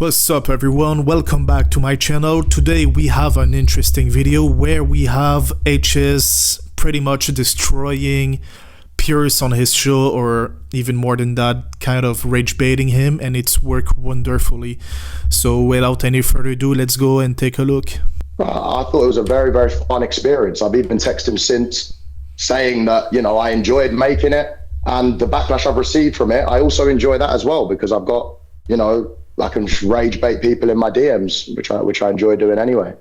What's up everyone, welcome back to my channel. Today we have an interesting video where we have HS pretty much destroying Piers on his show, or even more than that, kind of rage baiting him, and it's worked wonderfully. So without any further ado, let's go and take a look. I thought it was a very, very fun experience. I've even texted him since saying that, I enjoyed making it, and the backlash I've received from it, I also enjoy that as well, because I've got, I can rage bait people in my DMs, which I enjoy doing anyway.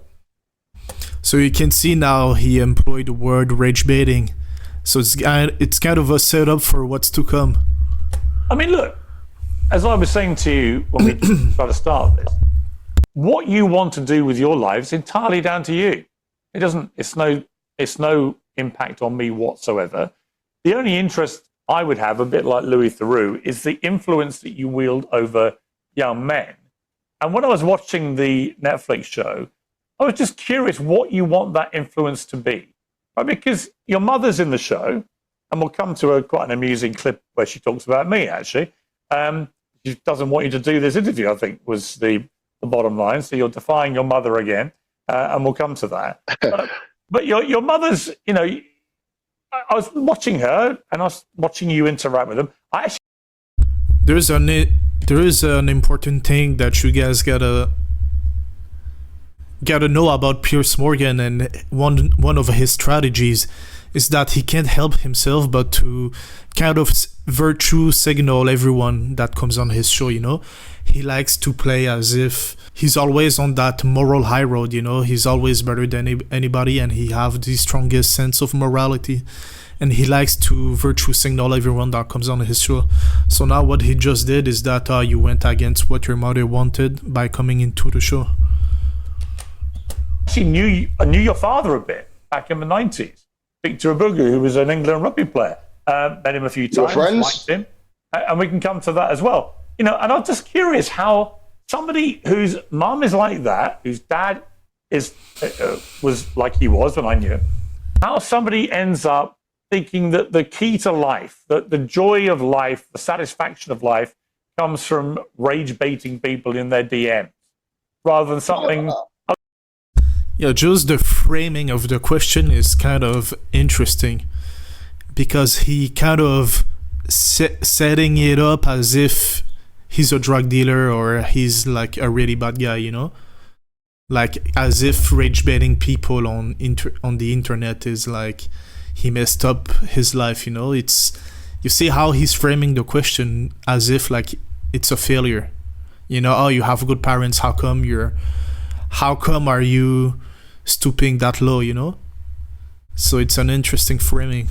So you can see now he employed the word rage baiting. So it's kind of a setup for what's to come. I mean, look, as I was saying to you when we tried to start this, what you want to do with your life is entirely down to you. It's no impact on me whatsoever. The only interest I would have, a bit like Louis Theroux, is the influence that you wield over young men. And when I was watching the Netflix show, I was just curious what you want that influence to be, right? Because your mother's in the show, and we'll come to quite an amusing clip where she talks about me, actually. She doesn't want you to do this interview, I think, was the bottom line. So you're defying your mother again, and we'll come to that. But your mother's, I was watching her, and I was watching you interact with them. There is an important thing that you guys gotta know about Piers Morgan, and one of his strategies is that he can't help himself but to kind of virtue signal everyone that comes on his show. He likes to play as if he's always on that moral high road. He's always better than anybody, and he have the strongest sense of morality, and he likes to virtue signal everyone that comes on his show. So now what he just did is that you went against what your mother wanted by coming into the show. I knew your father a bit back in the 90s. Victor Abugu, who was an England rugby player. Met him a few times, liked him, and we can come to that as well. And I'm just curious how somebody whose mum is like that, whose dad was like he was when I knew him, how somebody ends up thinking that the key to life, that the joy of life, the satisfaction of life, comes from rage baiting people in their DMs, rather than something. Yeah, just the framing of the question is kind of interesting, because he kind of setting it up as if he's a drug dealer or he's like a really bad guy, like as if rage baiting people on the internet is like he messed up his life. It's, you see how he's framing the question as if like it's a failure. Oh, you have good parents, how come are you stooping that low? So it's an interesting framing.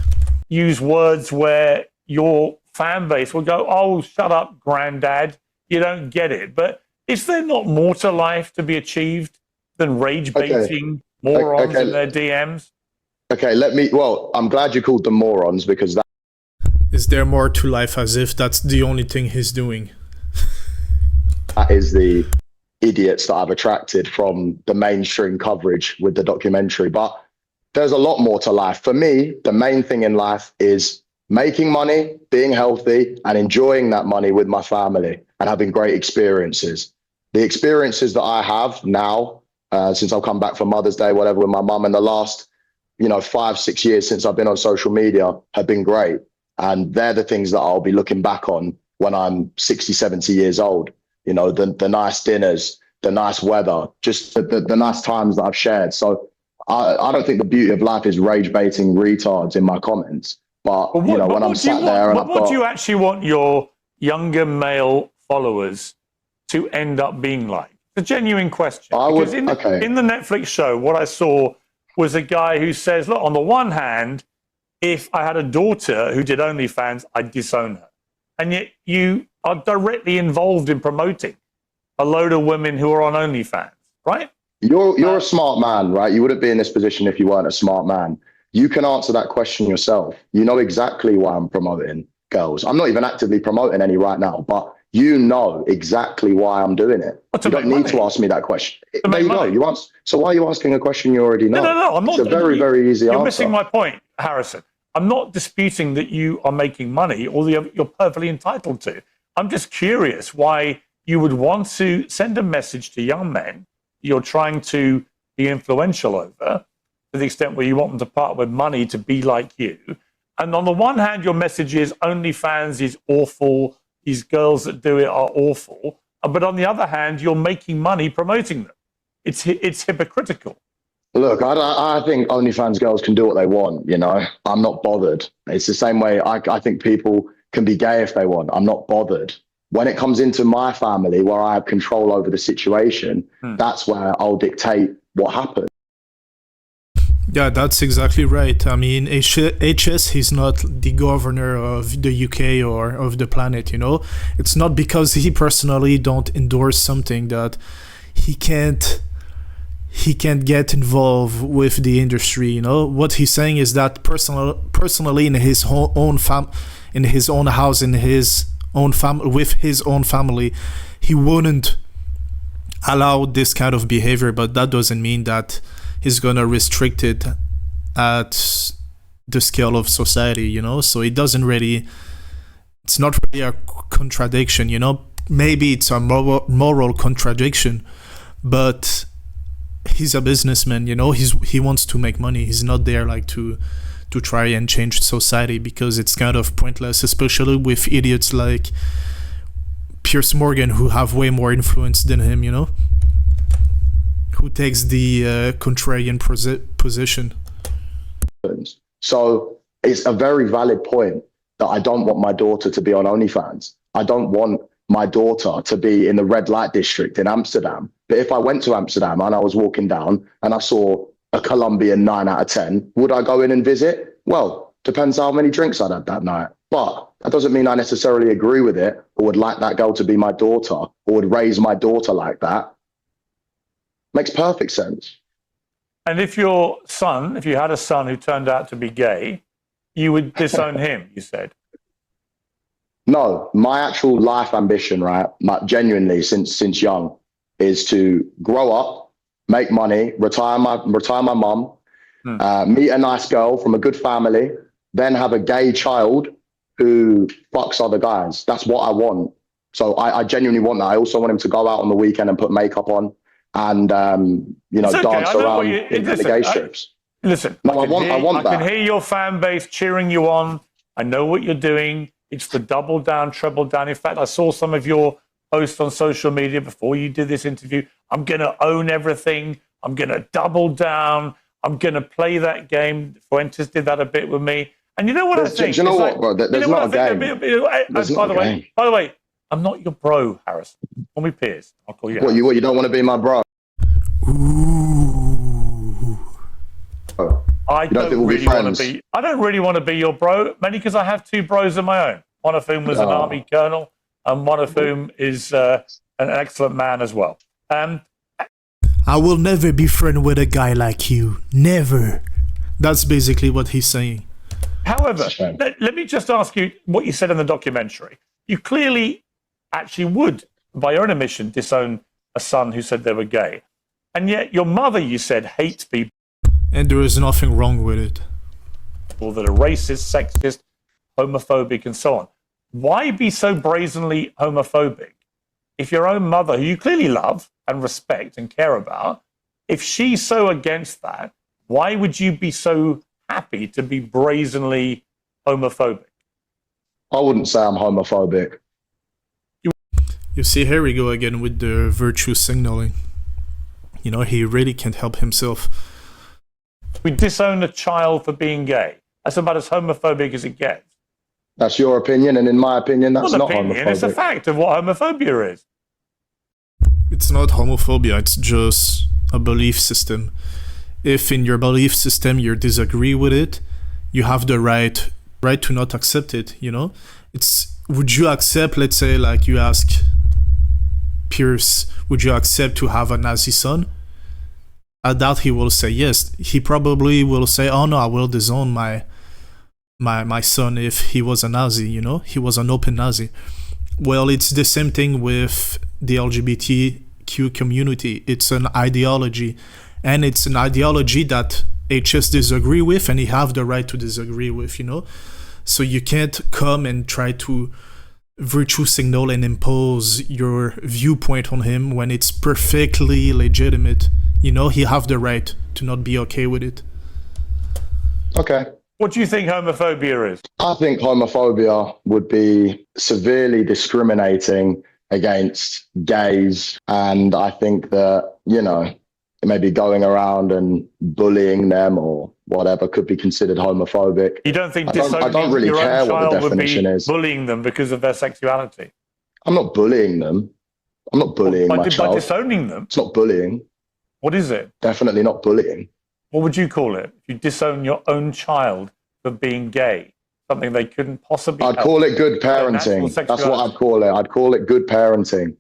Use words where your fan base will go, "Oh, shut up, granddad, you don't get it." But is there not more to life to be achieved than rage baiting morons in their DMs? Okay, I'm glad you called them morons, because that... Is there more to life, as if that's the only thing he's doing? That is the idiots that I've attracted from the mainstream coverage with the documentary. But there's a lot more to life. For me, the main thing in life is making money, being healthy, and enjoying that money with my family and having great experiences. The experiences that I have now, since I've come back for Mother's Day, whatever, with my mum, in the last 5-6 years since I've been on social media, have been great. And they're the things that I'll be looking back on when I'm 60, 70 years old. The nice dinners, the nice weather, just the nice times that I've shared. So I don't think the beauty of life is rage baiting retards in my comments. But when I'm sat there, what do you actually want your younger male followers to end up being like? It's a genuine question. Because in the Netflix show, what I saw was a guy who says, look, on the one hand, if I had a daughter who did OnlyFans, I'd disown her. And yet you are directly involved in promoting a load of women who are on OnlyFans, right? You're a smart man, right? You wouldn't be in this position if you weren't a smart man. You can answer that question yourself. You know exactly why I'm promoting girls. I'm not even actively promoting any right now, but you know exactly why I'm doing it. You don't need to ask me that question. There you go. So why are you asking a question you already know? No. I'm not. It's a very, very easy answer. You're missing my point, Harrison. I'm not disputing that you are making money, or you're perfectly entitled to. I'm just curious why you would want to send a message to young men you're trying to be influential over, to the extent where you want them to part with money to be like you. And on the one hand, your message is OnlyFans is awful, these girls that do it are awful. But on the other hand, you're making money promoting them. It's hypocritical. Look, I think OnlyFans girls can do what they want, you know. I'm not bothered. It's the same way I think people can be gay if they want. I'm not bothered. When it comes into my family, where I have control over the situation, that's where I'll dictate what happens. Yeah, that's exactly right. I mean, HS, he's not the governor of the UK or of the planet, you know? It's not because he personally don't endorse something that he can't get involved with the industry, you know? What he's saying is that personally in his own house, in his own with his own family, he wouldn't allow this kind of behavior, but that doesn't mean that he's gonna restrict it at the scale of society, you know? So it's not really a contradiction, you know? Maybe it's a moral contradiction, but he's a businessman, you know? He wants to make money. He's not there like to try and change society, because it's kind of pointless, especially with idiots like Piers Morgan, who have way more influence than him, you know? Who takes the contrarian position. So it's a very valid point that I don't want my daughter to be on OnlyFans. I don't want my daughter to be in the red light district in Amsterdam. But if I went to Amsterdam and I was walking down and I saw a Colombian 9 out of 10, would I go in and visit? Well, depends how many drinks I'd had that night. But that doesn't mean I necessarily agree with it or would like that girl to be my daughter or would raise my daughter like that. Makes perfect sense. And if you had a son who turned out to be gay, you would disown him, you said? No, my actual life ambition, right, genuinely since young, is to grow up, make money, retire my mum, meet a nice girl from a good family, then have a gay child who fucks other guys. That's what I want. So I genuinely want that. I also want him to go out on the weekend and put makeup on and dance around in the gay strips. Listen, no, I want that. I can hear your fan base cheering you on. I know what you're doing. It's the double down, treble down. In fact, I saw some of your posts on social media before you did this interview. I'm going to own everything. I'm going to double down. I'm going to play that game. Fuentes did that a bit with me. And you know what I think? Do you know what, bro? There's not a game. By the way, I'm not your bro, Harrison. Call me Piers. I'll call you. What, you don't want to be my bro? Ooh. I don't really want to be your bro, mainly because I have two bros of my own. One of whom was an army colonel, and one of whom is an excellent man as well. I will never be friends with a guy like you. Never. That's basically what he's saying. However, let me just ask you what you said in the documentary. You clearly actually would, by your own admission, disown a son who said they were gay. And yet your mother, you said, hates people. And there is nothing wrong with it. People that are racist, sexist, homophobic, and so on. Why be so brazenly homophobic if your own mother, who you clearly love and respect and care about, if she's so against that, why would you be so happy to be brazenly homophobic? I wouldn't say I'm homophobic. You see, here we go again with the virtue signaling. You know, he really can't help himself. We disown a child for being gay. That's about as homophobic as it gets. That's your opinion, and in my opinion, that's not homophobic. It's a fact of what homophobia is. It's not homophobia, it's just a belief system. If in your belief system you disagree with it, you have the right to not accept it, you know? Would you accept, let's say, like you ask Piers, would you accept to have a Nazi son? I doubt he will say yes. He probably will say, oh no, I will disown my son if he was a Nazi, you know? He was an open Nazi. Well, it's the same thing with the LGBTQ community. It's an ideology. And it's an ideology that HS disagree with, and he have the right to disagree with, you know? So you can't come and try to virtue signal and impose your viewpoint on him when it's perfectly legitimate. You know, he have the right to not be okay with it. Okay. What do you think homophobia is? I think homophobia would be severely discriminating against gays. And I think that, you know, maybe going around and bullying them or whatever could be considered homophobic. You don't think I don't really your care own what the child would be definition is. bullying them because of their sexuality? I'm not bullying them. I'm not bullying my By child. disowning them? It's not bullying. What is it? Definitely not bullying. What would you call it? If you disown your own child for being gay, something they couldn't possibly I'd help. call it good parenting. That's what I'd call it. I'd call it good parenting.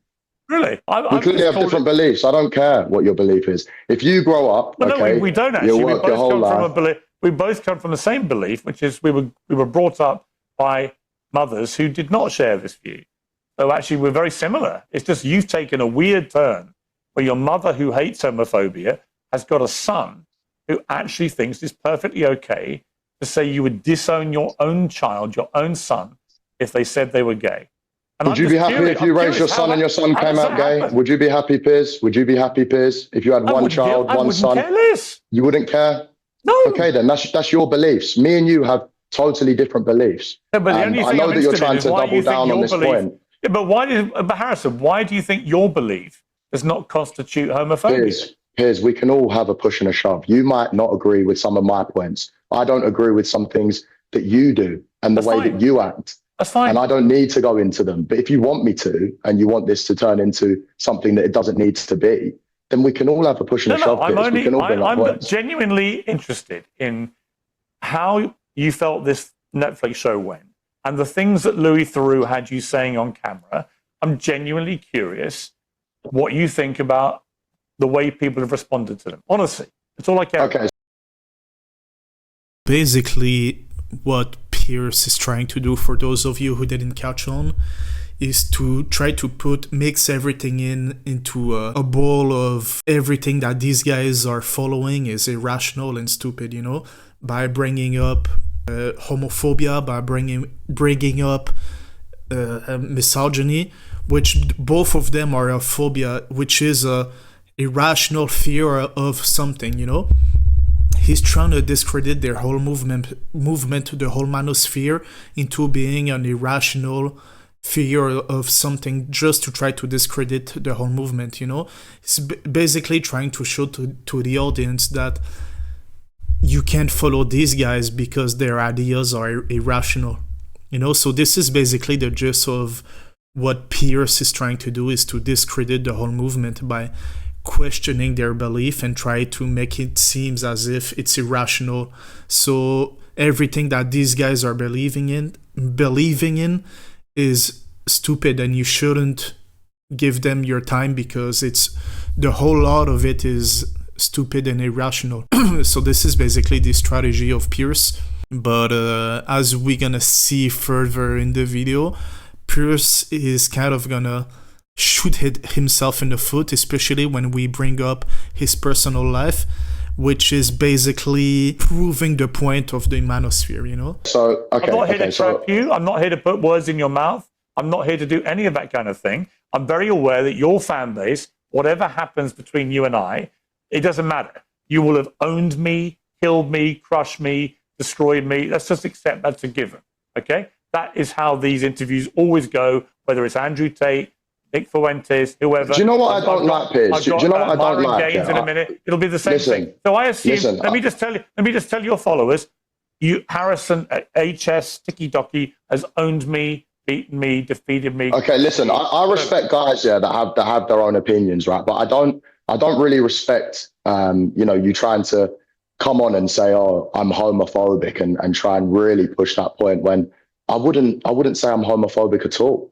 Really? We clearly have different beliefs. I don't care what your belief is. If you grow up, well, okay, no, we don't actually. you work your whole life. We both come from the same belief, which is we were brought up by mothers who did not share this view. So actually, we're very similar. It's just you've taken a weird turn where your mother, who hates homophobia, has got a son who actually thinks it's perfectly okay to say you would disown your own child, your own son, if they said they were gay. And would you be happy if you raised your son and your son came out gay? Would you be happy, Piers? Would you be happy, Piers, if you had one child, one son? I wouldn't care less. You wouldn't care? No. Okay, then that's your beliefs. Me and you have totally different beliefs. Yeah, but the only thing I know that you're trying to double down on this point. Yeah, but Harrison, why do you think your belief does not constitute homophobia? Piers, we can all have a push and a shove. You might not agree with some of my points. I don't agree with some things that you do and the way that you act. That's fine. And I don't need to go into them. But if you want me to, and you want this to turn into something that it doesn't need to be, then we can all have a push and a shove. I'm genuinely interested in how you felt this Netflix show went and the things that Louis Theroux had you saying on camera. I'm genuinely curious what you think about the way people have responded to them. Honestly, that's all I care about. Basically, what Piers is trying to do, for those of you who didn't catch on, is to try to mix everything into a bowl of everything that these guys are following is irrational and stupid, you know, by bringing up homophobia, by bringing up misogyny, which both of them are a phobia, which is a irrational fear of something, you know. He's trying to discredit their whole movement, the whole manosphere, into being an irrational fear of something, just to try to discredit the whole movement, you know. It's basically trying to show to the audience that you can't follow these guys because their ideas are irrational, you know. So this is basically the gist of what Piers is trying to do, is to discredit the whole movement by questioning their belief and try to make it seem as if it's irrational. So everything that these guys are believing in is stupid, and you shouldn't give them your time because it's the whole lot of it is stupid and irrational. So this is basically the strategy of Piers. But as we're gonna see further in the video, Piers is kind of gonna shoot himself in the foot, especially when we bring up his personal life, which is basically proving the point of the manosphere, you know. So okay, I'm not here to trap you. I'm not here to put words in your mouth. I'm not here to do any of that kind of thing. I'm very aware that your fan base, whatever happens between you and I, it doesn't matter. You will have owned me, killed me, crushed me, destroyed me. Let's just accept that's a given. Okay, that is how these interviews always go. Whether it's Andrew Tate, Nick Fuentes, whoever. Do you know what I don't like, Piers? Do you know what I don't like? In a minute, it'll be the same thing. So I assume. Let me just tell your followers, you Harrison at HS Ticky Docky has owned me, beaten me, defeated me. Okay, listen, I respect guys, that have their own opinions, right? But I don't really respect, you trying to come on and say, oh, I'm homophobic and try and really push that point when I wouldn't say I'm homophobic at all.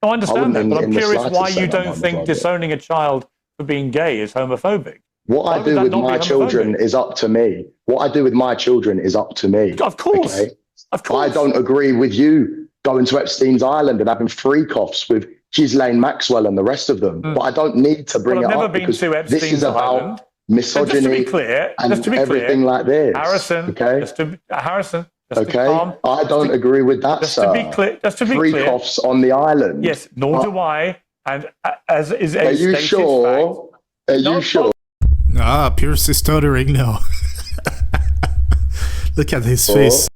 I understand that, but I'm curious why you don't think disowning a child for being gay is homophobic. What I do with my children is up to me. What I do with my children is up to me. Of course. Okay? Of course. I don't agree with you going to Epstein's Island and having freak-offs with Ghislaine Maxwell and the rest of them. But I don't need to bring it up because this is about misogyny and everything like this. Harrison, okay? Harrison, Just to Okay, calm- I don't agree with that, Just sir. to be clear, Three coughs on the island. yes, nor do I. And as is a Are you stated sure? Are No, you sure? Pierce is stuttering now. Look at his face.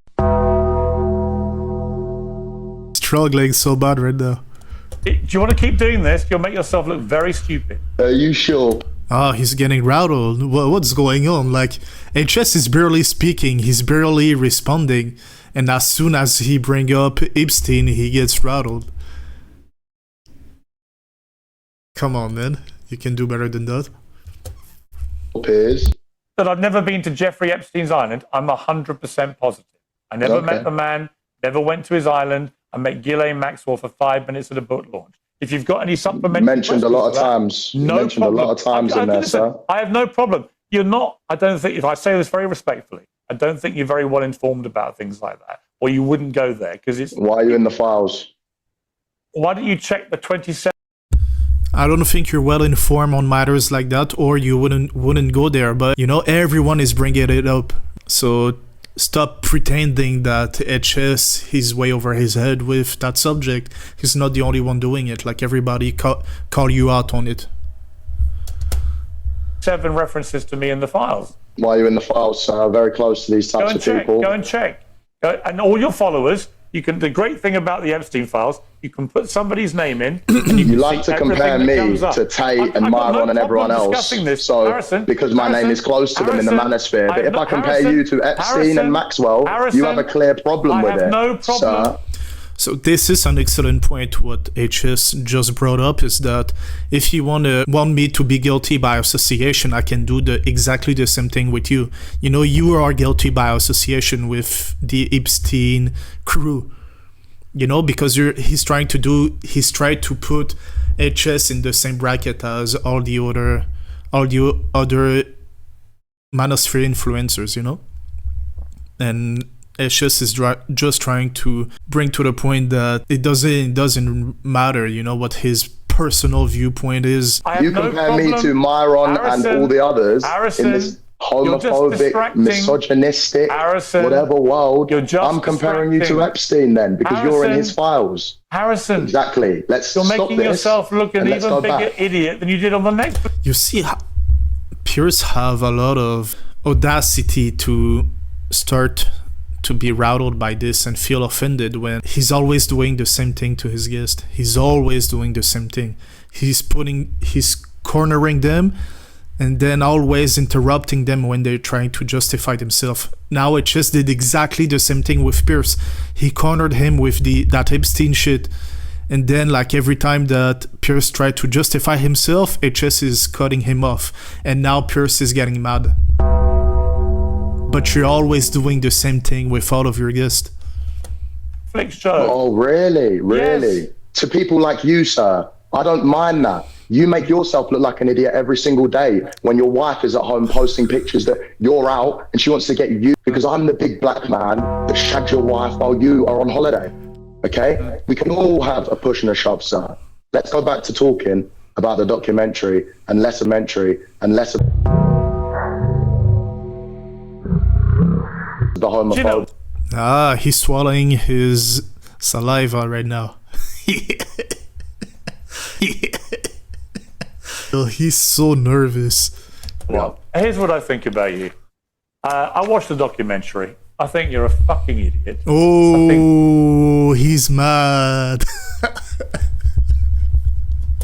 Struggling so bad right now. Do you want to keep doing this? You'll make yourself look very stupid. Are you sure? He's getting rattled. What's going on? Like, HS is barely speaking. He's barely responding. And as soon as he bring up Epstein, he gets rattled. Come on, man. You can do better than that. Piers. That I've never been to Jeffrey Epstein's island. I'm 100% positive. I never met the man, never went to his island. I met Ghislaine Maxwell for 5 minutes at a book launch. If you've got any supplementary Mentioned a lot of times. no problem. A lot of times in there, listen, sir. I have no problem. You're not, I don't think, if I say this very respectfully, I don't think you're very well informed about things like that, or you wouldn't go there because it's. Why are you in the files? Why don't you check the 27? I don't think you're well informed on matters like that, or you wouldn't go there. But you know, everyone is bringing it up. So stop pretending that HS is way over his head with that subject. He's not the only one doing it. Like, everybody call you out on it. 7 references to me in the files. Why are you in the files, sir? Very close to these types of people. Go and check. And all your followers, you can. The great thing about the Epstein files, you can put somebody's name in. And you like to compare me to Tate and Myron and everyone else. So, Harrison, because my name is close to them in the manosphere. But if I compare you to Epstein and Maxwell, you have a clear problem with it. I have no problem. Sir. So this is an excellent point. What HS just brought up is that if you want me to be guilty by association, I can do exactly the same thing with you. You know, you are guilty by association with the Epstein crew. You know, because he's trying to put HS in the same bracket as all the other manosphere influencers. You know, and HS is just trying to bring to the point that it doesn't matter, you know, what his personal viewpoint is. You compare me to Myron and all the others in this homophobic, misogynistic, whatever world. I'm comparing you to Epstein then, because you're in his files. Harrison. Exactly. You're making yourself look an even bigger idiot than you did on the next. You see, Piers have a lot of audacity to start to be rattled by this and feel offended when he's always doing the same thing to his guest. He's always doing the same thing. He's cornering them and then always interrupting them when they're trying to justify themselves. Now it just did exactly the same thing with Piers. He cornered him with that Epstein shit. And then, like, every time that Piers tried to justify himself, HS is cutting him off. And now Piers is getting mad. But you're always doing the same thing with all of your guests. Flick show. Oh, really? Really? Yes. To people like you, sir, I don't mind that. You make yourself look like an idiot every single day when your wife is at home posting pictures that you're out and she wants to get you because I'm the big black man that shagged your wife while you are on holiday. Okay? We can all have a push and a shove, sir. Let's go back to talking about the documentary and less the homophobe. He's swallowing his saliva right now. He's so nervous. Well, here's what I think about you. I watched the documentary. I think you're a fucking idiot. Oh, he's mad.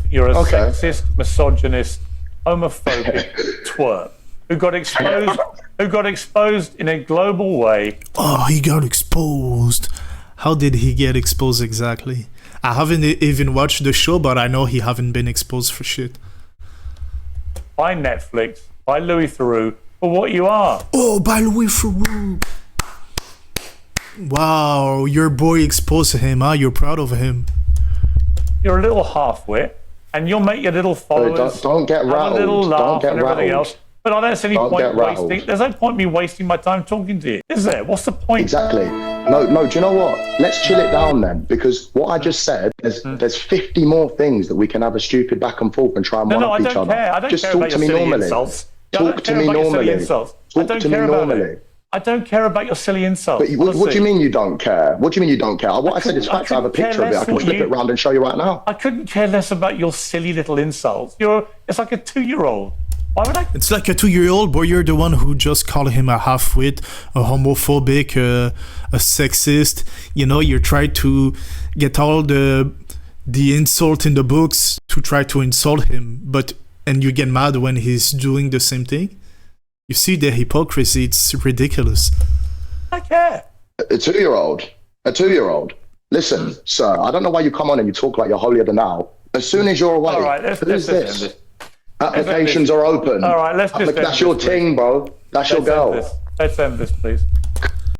You're a sexist, misogynist, homophobic twerp who got exposed in a global way. Oh, he got exposed. How did he get exposed exactly? I haven't even watched the show, but I know he haven't been exposed for shit. By Netflix, by Louis Theroux, for what you are. Oh, by Louis Theroux. Wow, your boy exposed him, huh? You're proud of him. You're a little half-wit, and you'll make your little followers don't get rattled. A little laugh and everything rattled. else. But I don't see any point wasting. There's no point me wasting my time talking to you, is there? What's the point? Exactly. No. Do you know what? Let's chill it down then, because what I just said, there's 50 more things that we can have a stupid back and forth and try and one up each other. I don't just care talk about to me your silly normally. insults. Talk to me normally. Talk to me normally. I don't care about your silly insults. But what do you mean you don't care? What do you mean you don't care? What I said is facts. I have a picture of it. I can flip it around and show you right now. I couldn't care less about your silly little insults. It's like a 2-year-old. Why would I? It's like a 2-year-old, but you're the one who just called him a half-wit, a homophobic, a sexist. You know, you try to get all the insult in the books to try to insult him, and you get mad when he's doing the same thing. You see the hypocrisy, it's ridiculous. I care. A 2-year-old. Listen, sir, I don't know why you come on and you talk like you're holier than thou. As soon as you're away, all right, let's end this. Applications are open. All right, let's just That's your ting, bro. That's your girl. Let's end this, please.